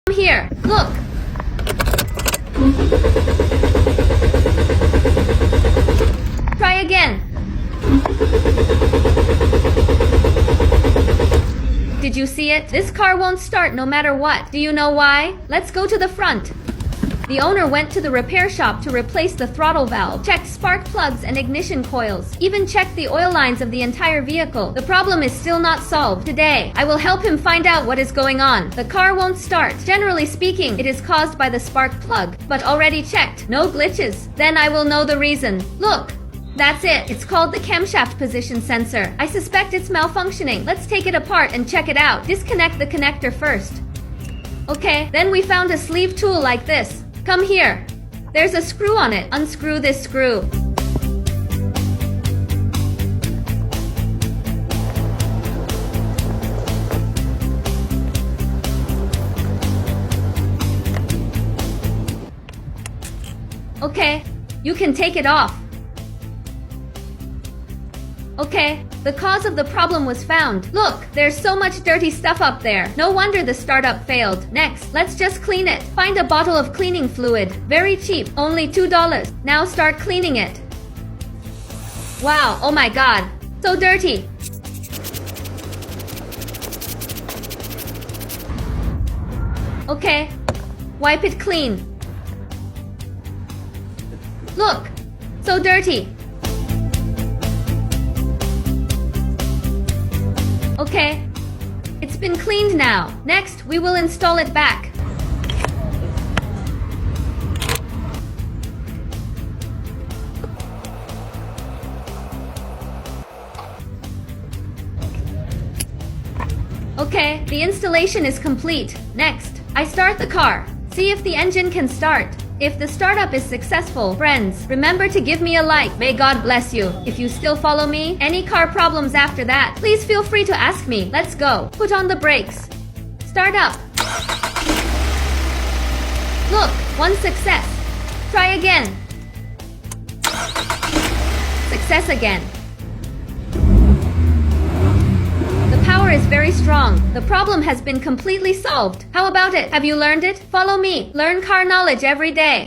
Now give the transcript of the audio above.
Come here, look. Try again. Did you see it? This car won't start no matter what. Do you know why? Let's go to the front. The owner went to the repair shop to replace the throttle valve, checked spark plugs and ignition coils, even checked the oil lines of the entire vehicle. The problem is still not solved. Today, I will help him find out what is going on. The car won't start. Generally speaking, it is caused by the spark plug, but already checked. No glitches. Then I will know the reason. Look. That's it. It's called the camshaft position sensor. I suspect it's malfunctioning. Let's take it apart and check it out. Disconnect the connector first. Okay, then we found a sleeve tool like this. Come here. There's a screw on it. Unscrew this screw. Okay, you can take it off. Okay, the cause of the problem was found. Look, there's so much dirty stuff up there. No wonder the startup failed. Next, let's just clean it. Find a bottle of cleaning fluid. Very cheap, only $2. Now start cleaning it. Wow, oh my god, so dirty. Okay, wipe it clean. Look, so dirty. Okay, it's been cleaned now. Next, we will install it back. Okay, the installation is complete. Next, I start the car. See if the engine can start. If the startup is successful, friends, remember to give me a like. May God bless you. If you still follow me, any car problems after that, please feel free to ask me. Let's go. Put on the brakes. Start up. Look, one success. Try again. Success again. The power is very strong. The problem has been completely solved. How about it? Have you learned it? Follow me. Learn car knowledge every day.